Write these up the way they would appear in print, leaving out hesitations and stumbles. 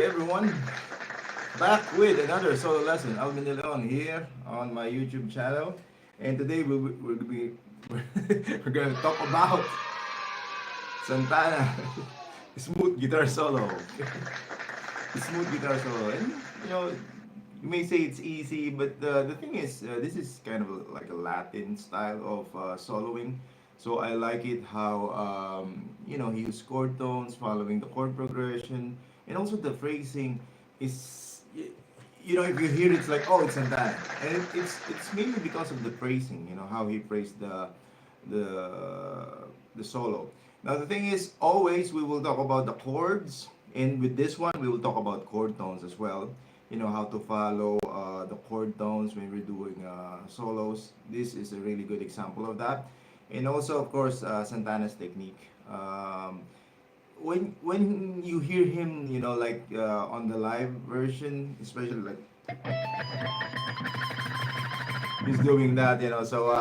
everyone, back with another solo lesson. Alvindeleon here on my YouTube channel, and today we're gonna talk about Santana smooth guitar solo. Smooth guitar solo, and you know, you may say it's easy, but the thing is, this is kind of like a Latin style of soloing. So I like it how he used chord tones following the chord progression, and also the phrasing is, if you hear it, it's like, oh, it's Santana, and it's mainly because of the phrasing. You know how he phrased the solo. Now the thing is, always we will talk about the chords, and with this one we will talk about chord tones as well. You know how to follow the chord tones when we're doing solos. This is a really good example of that, and also of course Santana's technique. When you hear him, like on the live version, especially like he's doing that, so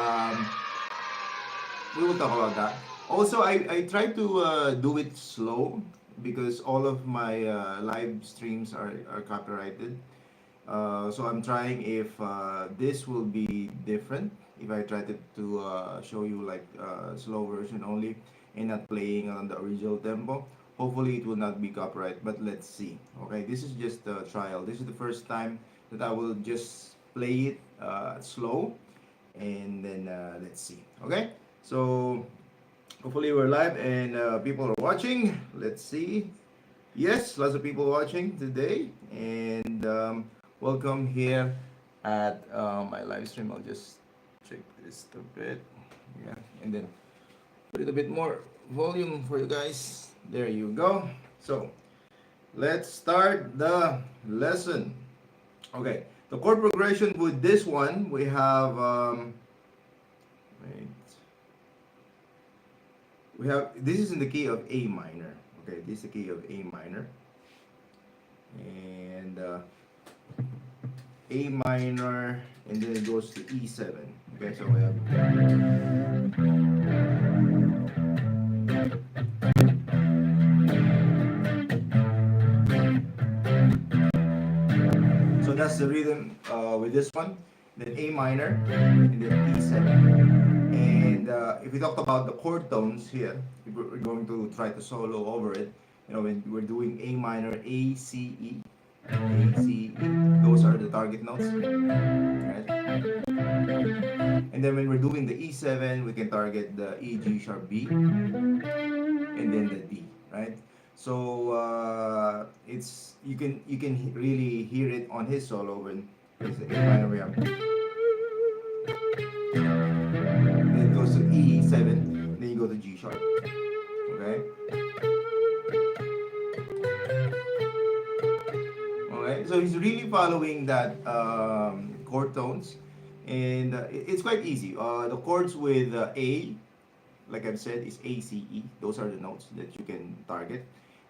we will talk about that. Also, I try to do it slow because all of my live streams are copyrighted. So I'm trying if this will be different if I try to show you like slow version only and not playing on the original tempo. Hopefully it will not be copyright, but let's see. Okay, this is just a trial. This is the first time that I will just play it slow, and then let's see. Okay, so hopefully we're live and people are watching. Let's see. Yes, lots of people watching today, and welcome here at my live stream. I'll just check this a bit, yeah, and then put it a bit more volume for you guys. There you go. So let's start the lesson. Okay, the chord progression with this one we have. Wait. We have, this is in the key of A minor. Okay, this is the key of A minor, and A minor, and then it goes to E7. Okay, so we have, so that's the rhythm with this one. Then A minor, and then E7. And if we talk about the chord tones here, if we're going to try to solo over it. When we're doing A minor, A, C, E, A, C, E, those are the target notes, right? And then when we're doing the E7, we can target the E, G sharp, B, and then the D, right? So it's you can really hear it on his solo when it's the A minor we have. Then it goes to E7, then you go to G sharp, okay? Okay, so he's really following that chord tones, and it's quite easy. The chords with A, like I've said, is A, C, E. Those are the notes that you can target.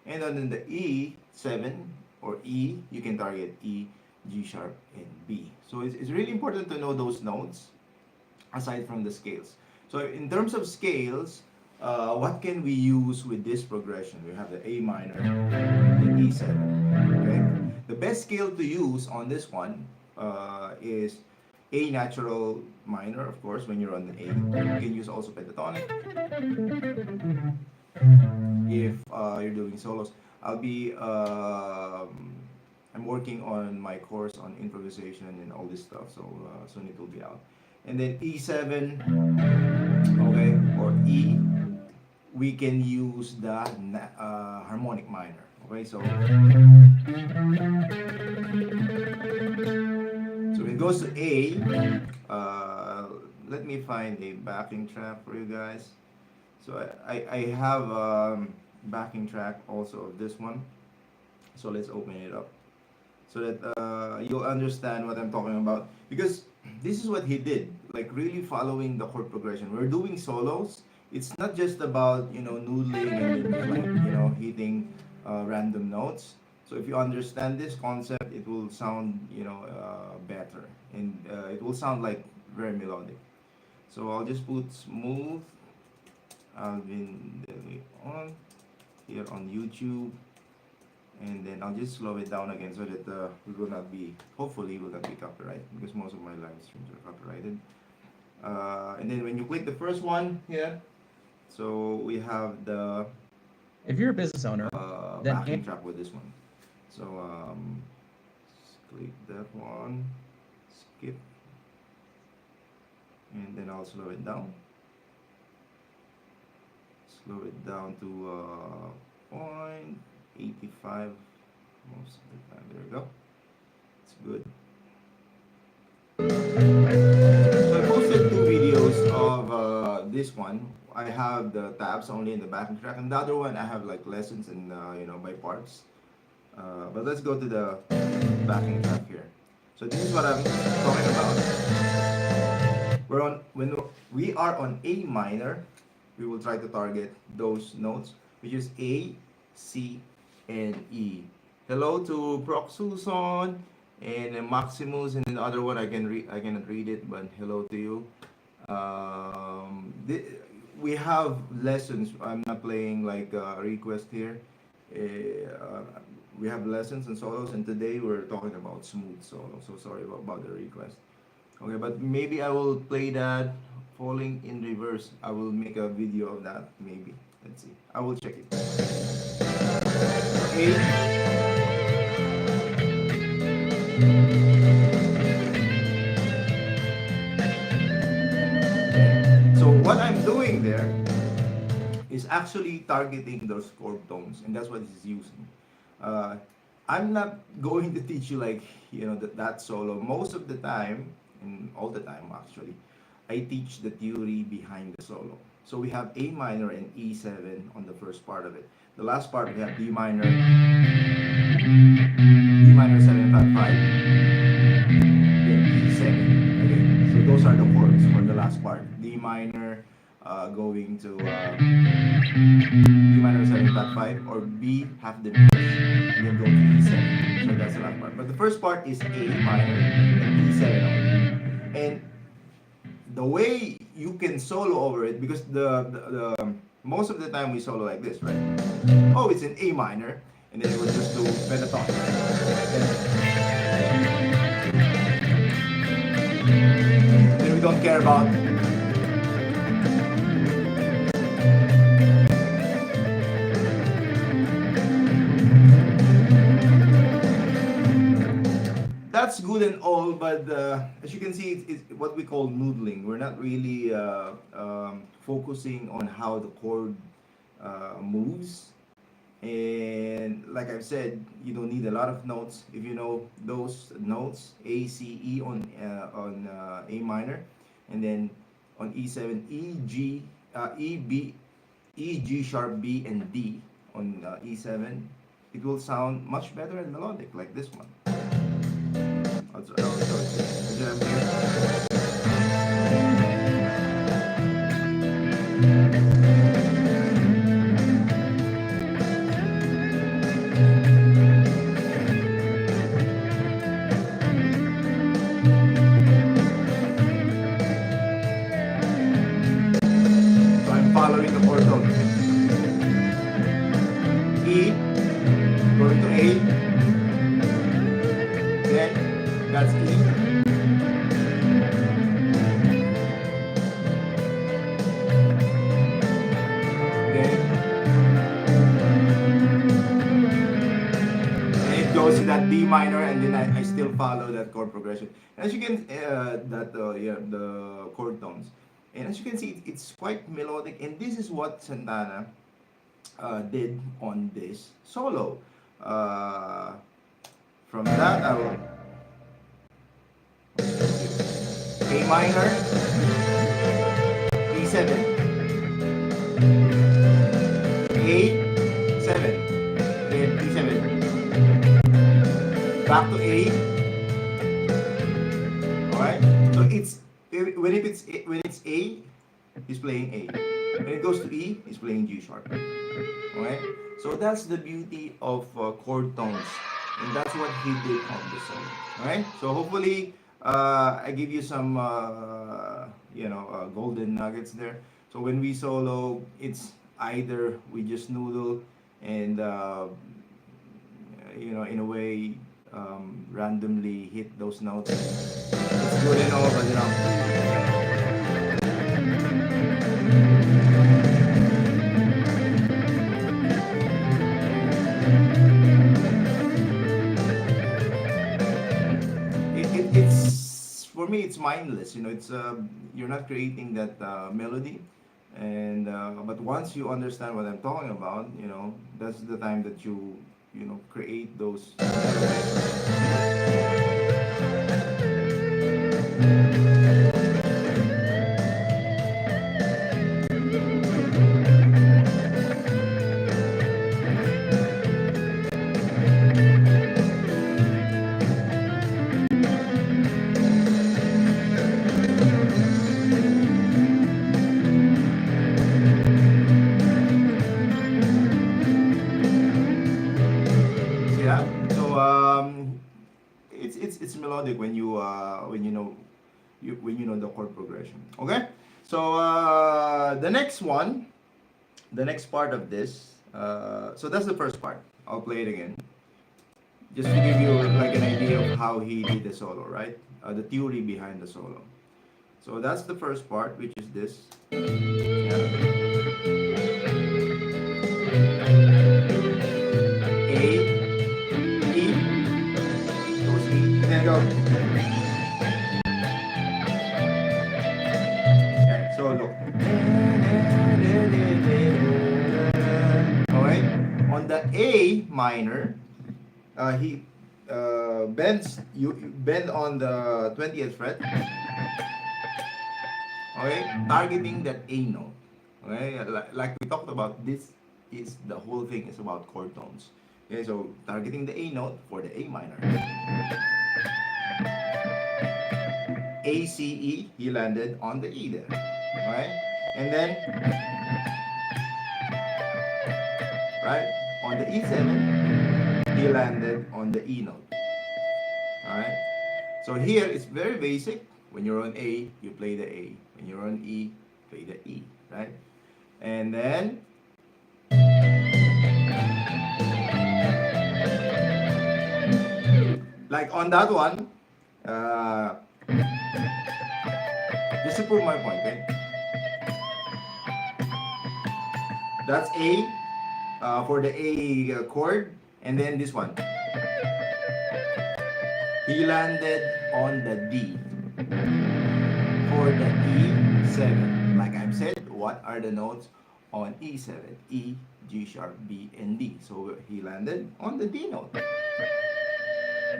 And then in the E7 or E, you can target E, G sharp, and B. So it's really important to know those notes aside from the scales. So in terms of scales, what can we use with this progression? We have the A minor, the E7. Okay, the best scale to use on this one is A natural minor, of course. When you're on the A, you can use also pentatonic. If you're doing solos, I'm working on my course on improvisation and all this stuff, so soon it will be out. And then E7, okay, or E, we can use the harmonic minor. Okay, so it goes to A. Let me find a backing track for you guys. So I have backing track also of this one. So let's open it up so that you'll understand what I'm talking about, because this is what he did, like really following the chord progression. We're doing solos. It's not just about noodling and just like hitting random notes. So if you understand this concept, it will sound better, and it will sound like very melodic. So I'll just put smooth alvindeleon here on YouTube. And then I'll just slow it down again so that we will not be, hopefully will not be copyrighted, because most of my live streams are copyrighted. And then when you click the first one here, so we have the If you're a business owner, then backing track with this one. So click that one, skip, and then I'll slow it down. Slow it down to 0.85 most of the time. There we go. It's good. So I posted two videos of this one. I have the tabs only in the backing track, and the other one I have like lessons and by parts. But let's go to the backing track here. So this is what I'm talking about. When we are on A minor, we will try to target those notes, which is A, C, and E. Hello to Proxuson and Maximus, and then the other one I cannot read it, but hello to you. We have lessons. I'm not playing like a request here. We have lessons and solos, and today we're talking about smooth solo. So sorry about the request. Okay, but maybe I will play that falling in reverse. I will make a video of that, maybe. Let's see. I will check it. Okay. So what I'm doing there is actually targeting those chord tones, and that's what it's using. I'm not going to teach you like that solo. Most of the time, and all the time actually, I teach the theory behind the solo. So we have A minor and E7 on the first part of it. The last part we have D minor 7 flat 5, then E7. Okay, so those are the chords for the last part. D minor going to D minor 7 flat 5, or B half the minus, and then go to E7. So that's the last part. But the first part is A minor and E7 only. And the way you can solo over it, because the most of the time we solo like this, right? Oh, it's in A minor, and then we'll just do pentatonic. Then we don't care about that's good and all, but as you can see, it's what we call noodling. We're not really focusing on how the chord moves. And like I've said, you don't need a lot of notes. If you know those notes, A, C, E on A minor, and then on E7, E, G, E, B, E, G sharp, B, and D on E7, it will sound much better and melodic like this one. I'll show it to you. So I'm following the chord tone. E, going to A, then that's E. Goes to that D minor, and then I still follow that chord progression. And as you can the chord tones, and as you can see, it's quite melodic, and this is what Santana did on this solo. From that, I will A minor, E7, A7, then E7. Back to A. Alright? So when it's A, he's playing A. When it goes to E, he's playing G sharp. Alright? So that's the beauty of chord tones. And that's what he did on the song. Alright? So hopefully I give you some golden nuggets there. So when we solo, it's either we just noodle and in a way, randomly hit those notes. It's good and all, but it's for me, it's mindless. It's you're not creating that melody, and but once you understand what I'm talking about, that's the time that you create those. Yeah. So it's melodic when you know the chord progression. Okay. So the next part of this. So that's the first part. I'll play it again, just to give you like an idea of how he did the solo, right? The theory behind the solo. So that's the first part, which is this. Yeah. A, E, goes E, then go. Okay, so look. Alright, on the A minor, he bends. You bend on the 20th fret. Okay, targeting that A note. Okay, like we talked about, this is the whole thing is about chord tones. Okay, so targeting the A note for the A minor. A, C, E, he landed on the E there. Right? And then, right, on the E7, he landed on the E note. Alright? So here it's very basic. When you're on A, you play the A. When you're on E, play the E. Right? And then, like on that one, just to prove my point, right? That's A for the A chord, and then this one. He landed on the D for the E7. Like I've said, what are the notes on E7? E, G sharp, B, and D. So he landed on the D note.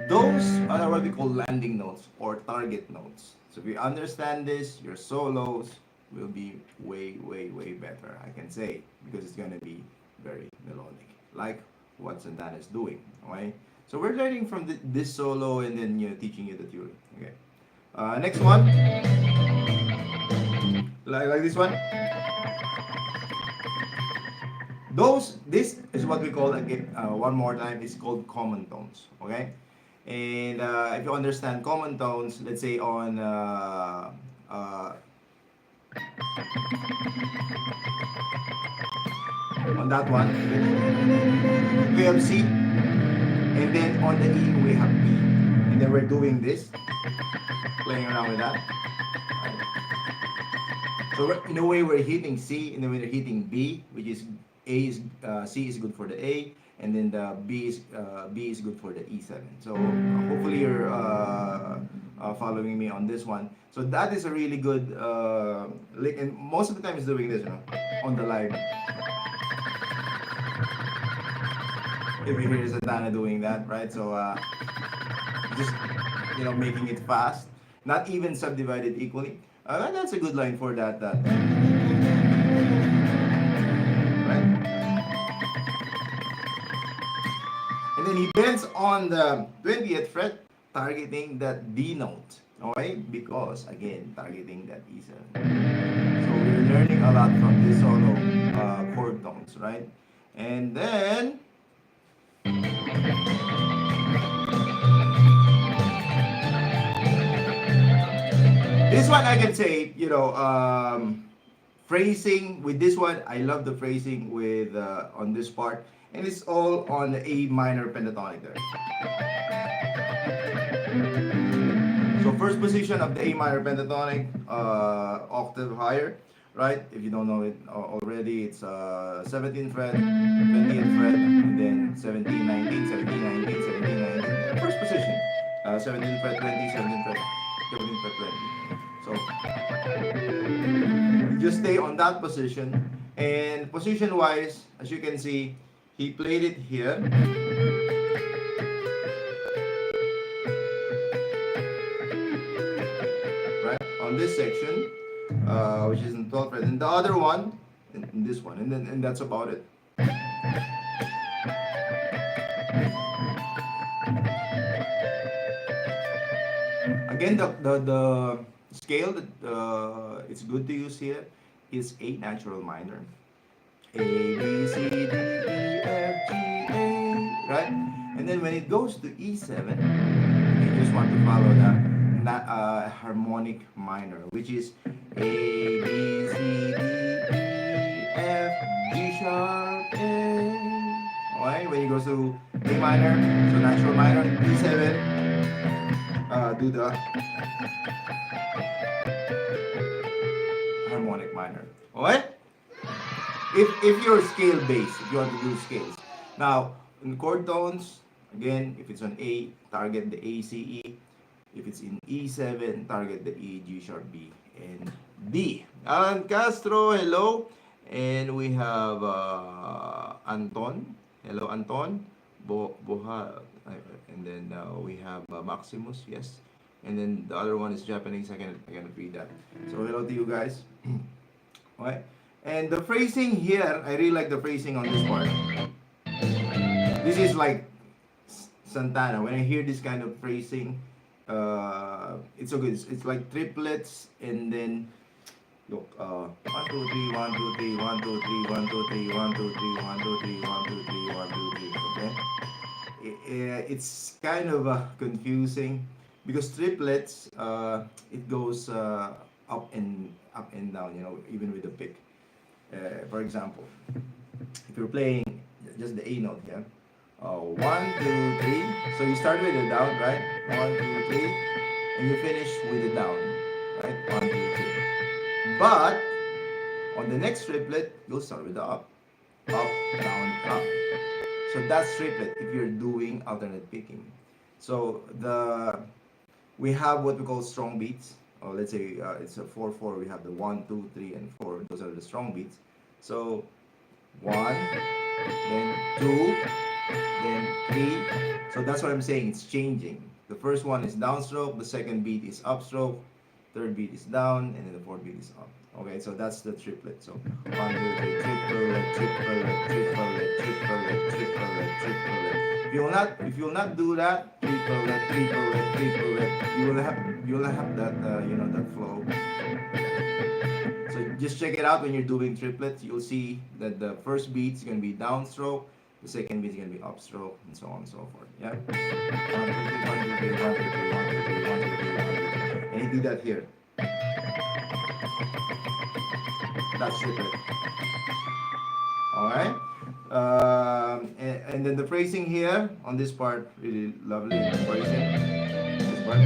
Those are what we call landing notes or target notes. So if you understand this, your solos will be way, way, way better, I can say, because it's going to be very melodic, like what Santana is doing. Okay? So we're learning from this solo and then teaching you the theory. Okay. Next one, like this one. This is what we call, again, one more time, it's called common tones. Okay. And if you understand common tones, let's say on that one, we have C, and then on the E we have B, and then we're doing this, playing around with that. Right. So in a way we're hitting C, in a way we're hitting B, which is C is good for the A, and then the B is good for the E7. So hopefully you're following me on this one. So that is a really good lick, and most of the time it's doing this, on the live. If you hear Santana doing that, right? So just making it fast, not even subdivided equally. That's a good line for that. Right? And then he bends on the 20th fret, targeting that D note. Okay? Because, again, targeting that E7. So we're learning a lot from this solo chord tones, right? And then, this one I can say, phrasing with this one, I love the phrasing with on this part. and it's all on the A minor pentatonic there. So first position of the A minor pentatonic, octave higher, right? If you don't know it already, it's 17th fret, 20th fret, and then 17, 19, 17, 19, 17, 19. First position, 17th fret, 20, 17th fret, 17th fret, 20. So you just stay on that position. And position wise, as you can see, he played it here. Right? On this section, which is in 12th fret. And the other one, in this one. And that's about it. Again, the scale that it's good to use here is A natural minor. A, B, C, D, E, F, G, A, right? And then when it goes to E7, you just want to follow that harmonic minor, which is A, B, C, D, E, F, G sharp, A. Alright, when it goes to A minor, so natural minor, E7, do the harmonic minor. Alright? If you're scale based, if you want to do scales. Now, in chord tones, again, if it's on A, target the A, C, E. If it's in E7, target the E, G sharp, B, and D. Alan Castro, hello. And we have Anton. Hello, Anton. Boha. And then we have Maximus, yes. And then the other one is Japanese. I cannot read that. So hello to you guys. Alright. And the phrasing here, I really like the phrasing on this part. This is like Santana. When I hear this kind of phrasing, it's so good. It's like triplets, and then look, 1 2 3 1 2 3 1 2 3 1 2 3 1 2 3 1 2 3 1 2 3 1 2 3. Okay, it's kind of confusing because triplets, it goes up and down. You know, even with the pick. For example, if you're playing just the A note here, 1 2 3. So you start with the down, right? 1 2 3, and you finish with the down, right? 1 2 3. But on the next triplet, you'll start with the up, down, up. So that's triplet if you're doing alternate picking. So we have what we call strong beats. Or let's say it's a 4 4. We have the 1 2 3 and 4. Those are the strong beats. So 1, then 2, then 3. So that's what I'm saying. It's changing. The first one is downstroke. The second beat is upstroke. Third beat is down, and then the fourth beat is up. Okay, so that's the triplet. So 1 2 3, triplet, triplet, triplet, triplet, triplet, triplet. If you will not do that, triplet, triplet, triplet, you will have that that flow. So just check it out when you're doing triplets. You'll see that the first beat is going to be downstroke, the second beat is going to be upstroke, and so on and so forth. Yeah. 1 2 3, 1 2 3, 1 2 3, 1 2 3, 1 2 3, 1 2 3. And you do that here. That's triplet. All right. And then the phrasing here on this part, really lovely phrasing. This part.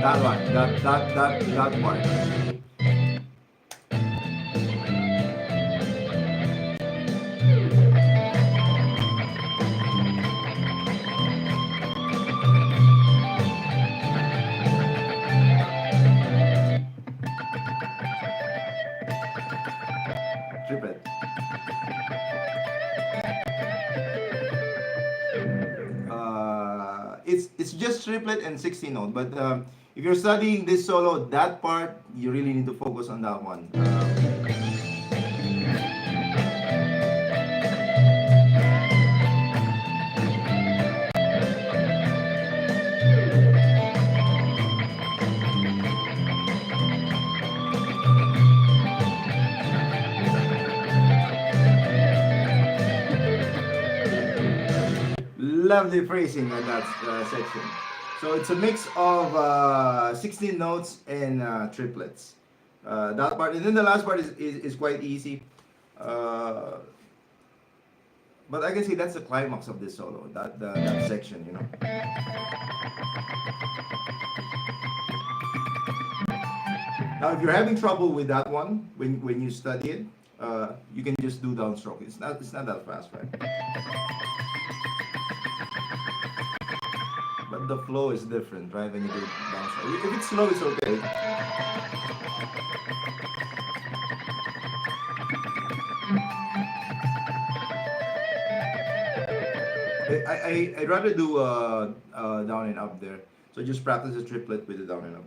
That one, that part. Triplet. It's just triplet and 16 note, but if you're studying this solo, that part you really need to focus on that one. Lovely phrasing on that section. So it's a mix of 16 notes and triplets. That part, and then the last part is quite easy. Uh, but I can say that's the climax of this solo, that section, you know. Now, if you're having trouble with that one when you study it, you can just do downstroke. It's not that fast, right? But the flow is different, right? When you do downstroke. If it's slow, it's okay. I'd rather do down and up there. So just practice the triplet with the down and up.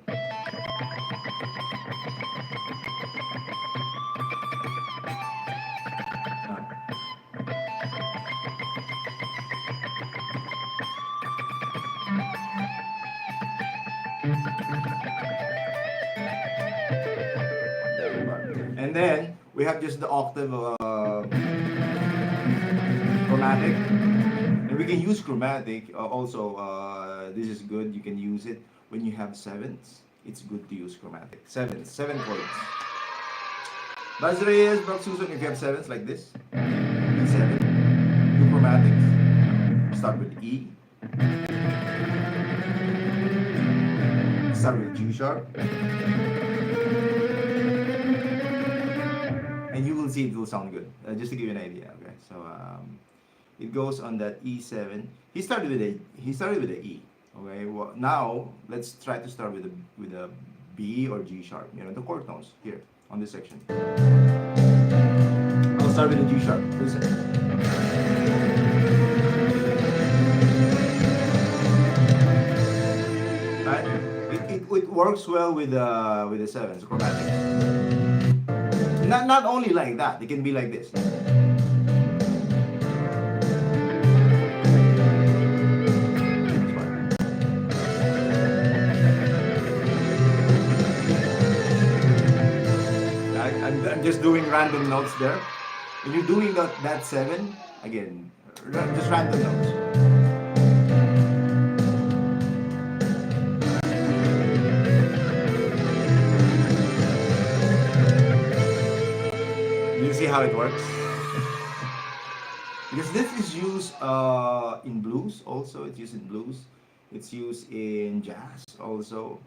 And then we have just the octave chromatic. And we can use chromatic also. This is good. You can use it when you have sevenths. It's good to use chromatic. Seven chords. Baz Reyes, Brock Susan, if you have sevens like this, E7, do chromatics. Start with E. Start with G sharp. And you will see it will sound good. Just to give you an idea, okay? So it goes on that E7. He started with a E. Okay. Well, now let's try to start with a B or G sharp. You know, the chord tones here on this section. I'll start with a G sharp. Listen. Right? It works well with the sevens, chromatic. Not only like that. It can be like this. I'm just doing random notes there. When you're doing that seven, again, just random notes. You see how it works? Because this is used in blues also. It's used in blues. It's used in jazz also,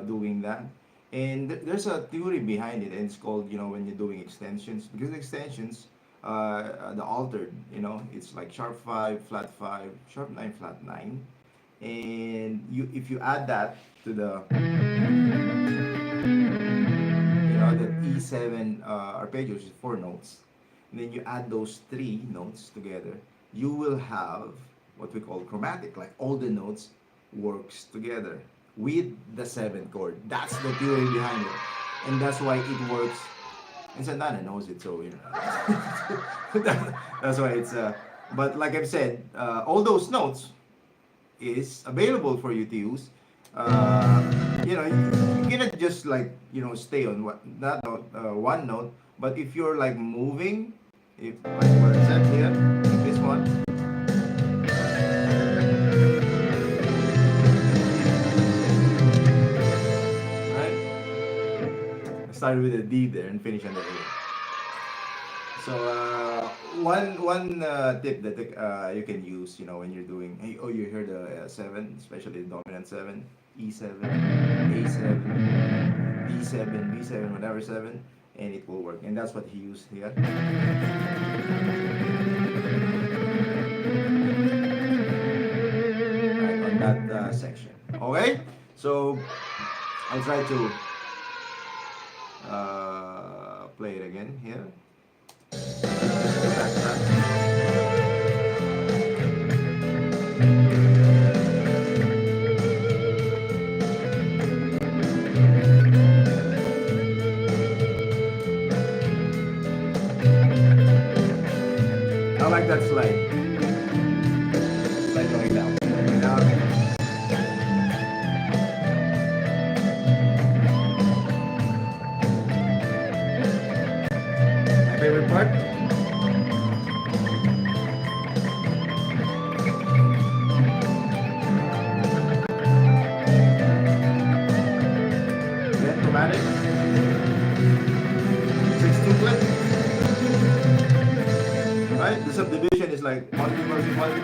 doing that. And there's a theory behind it, and it's called, you know, when you're doing extensions, because extensions, the altered, you know, it's like sharp 5, flat 5, sharp 9, flat 9, and if you add that to the, you know, the E7 arpeggio, which is 4 notes, and then you add those 3 notes together, you will have what we call chromatic, like all the notes works together with the 7th chord. That's the theory behind it. And that's why it works. And Santana knows it, so, you know. That's why it's, but like I've said, all those notes is available for you to use. You know, you cannot just like, you know, stay on that note, one note, but if you're like moving, if like what I said here, like this one, started with a D there and finish on the A. So one tip that you can use, you know, when you're doing, hey, oh, you hear the 7, especially the dominant 7, E7, A7, D7, B7, whatever 7, and it will work. And that's what he used here. Right, on that section. Okay, so I'll try to play it again here. I like that slide. Slide going down. Going down. Favorite part?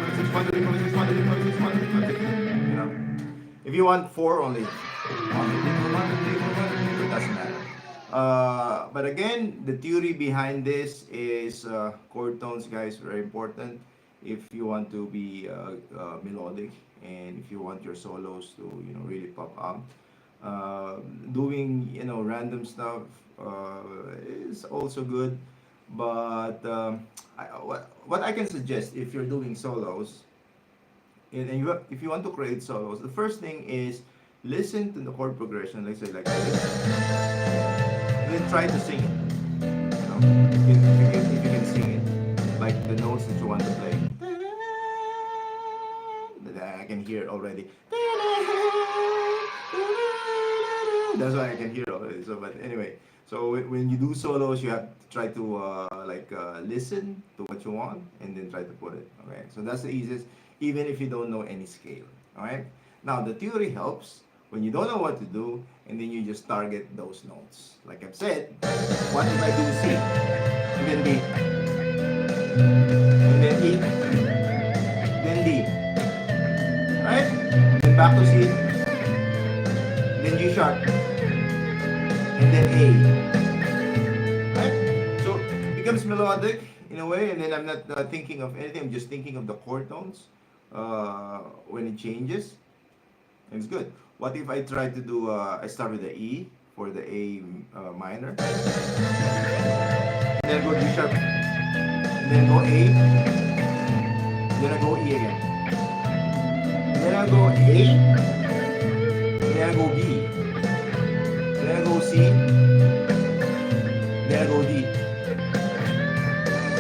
You know, if you want four only, it doesn't matter. But again, the theory behind this is chord tones, guys, very important. If you want to be melodic and if you want your solos to really pop up, uh, doing random stuff is also good. But what I can suggest if you're doing solos and if you want to create solos, the first thing is listen to the chord progression, let's say like this, then try to sing it. If you can sing it, like the notes that you want to play. I can hear it already. That's why I can hear already. So, but anyway, so when you do solos, you have to try to listen to what you want and then try to put it. Okay, so that's the easiest, even if you don't know any scale. All right. Now the theory helps when you don't know what to do, and then you just target those notes. Like I've said, what if I do C, and then B, and then E, then D, right? Then back to C, then G sharp, and then A, right? So it becomes melodic in a way, and then I'm not thinking of anything. I'm just thinking of the chord tones when it changes. It's good. What if I try to do, I start with the E for the A minor, and then go G sharp, and then go A, then I go E again, then I go A, then I go B, then I go C, then I go D.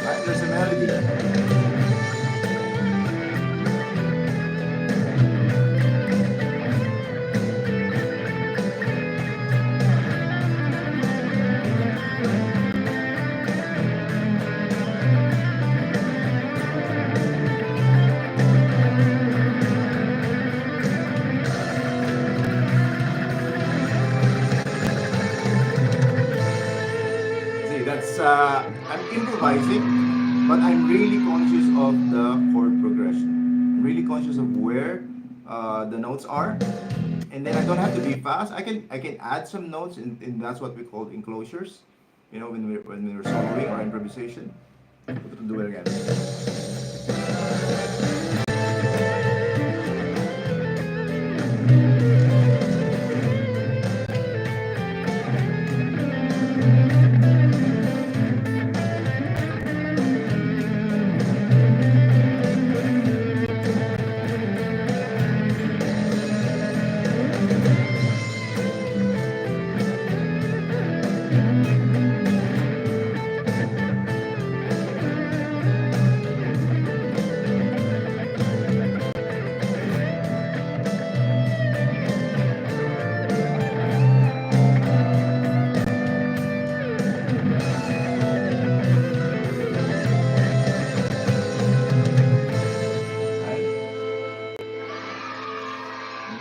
Right, there's a melody. I'm improvising, but I'm really conscious of the chord progression. I'm really conscious of where the notes are, and then I don't have to be fast. I can add some notes, and that's what we call enclosures. When we're soloing or improvisation. Do it again.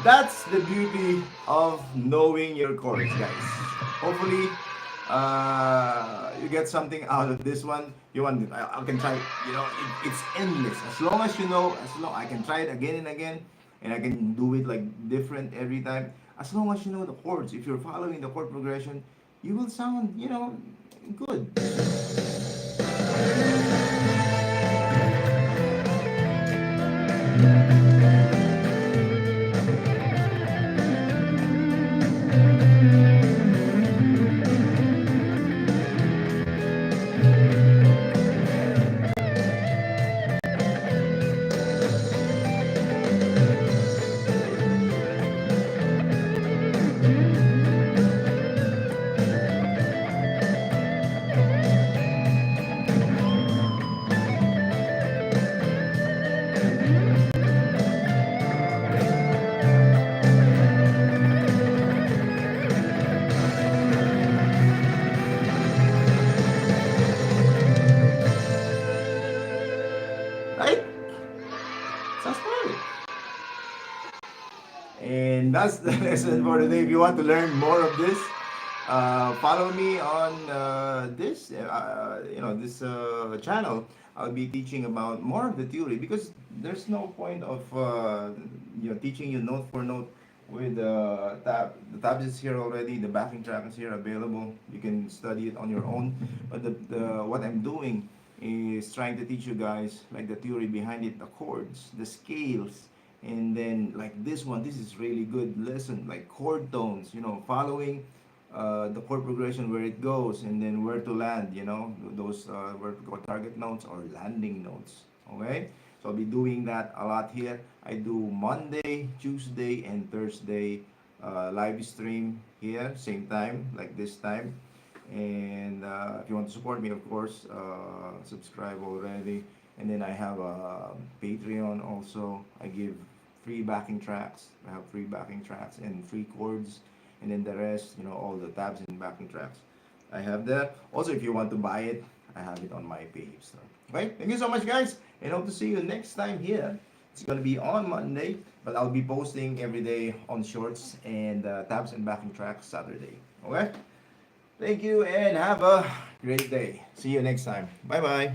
That's the beauty of knowing your chords, guys. Hopefully, you get something out of this one. You want? I can try. It's endless. As long as you know, I can try it again and again, and I can do it like different every time. As long as you know the chords, if you're following the chord progression, you will sound, good. Right? Sounds good. And that's the lesson for today. If you want to learn more of this, follow me on this channel. I'll be teaching about more of the theory because there's no point of teaching you note for note with the tab. The tab is here already. The backing track is here available. You can study it on your own. But the what I'm doing is trying to teach you guys like the theory behind it, the chords, the scales, and then like this one. This is really good lesson, like chord tones. Following the chord progression where it goes and then where to land, those where to go target notes or landing notes. Okay, so I'll be doing that a lot here. I do Monday, Tuesday, and Thursday live stream here, same time like this time. And if you want to support me, of course, subscribe already. And then I have a Patreon also. I give free backing tracks. I have free backing tracks and free chords, and then the rest, all the tabs and backing tracks. I have that. Also, if you want to buy it, I have it on my page. So, okay, thank you so much, guys, and hope to see you next time here. It's gonna be on Monday, but I'll be posting every day on shorts and tabs and backing tracks Saturday. Okay, thank you and have a great day. See you next time. Bye bye.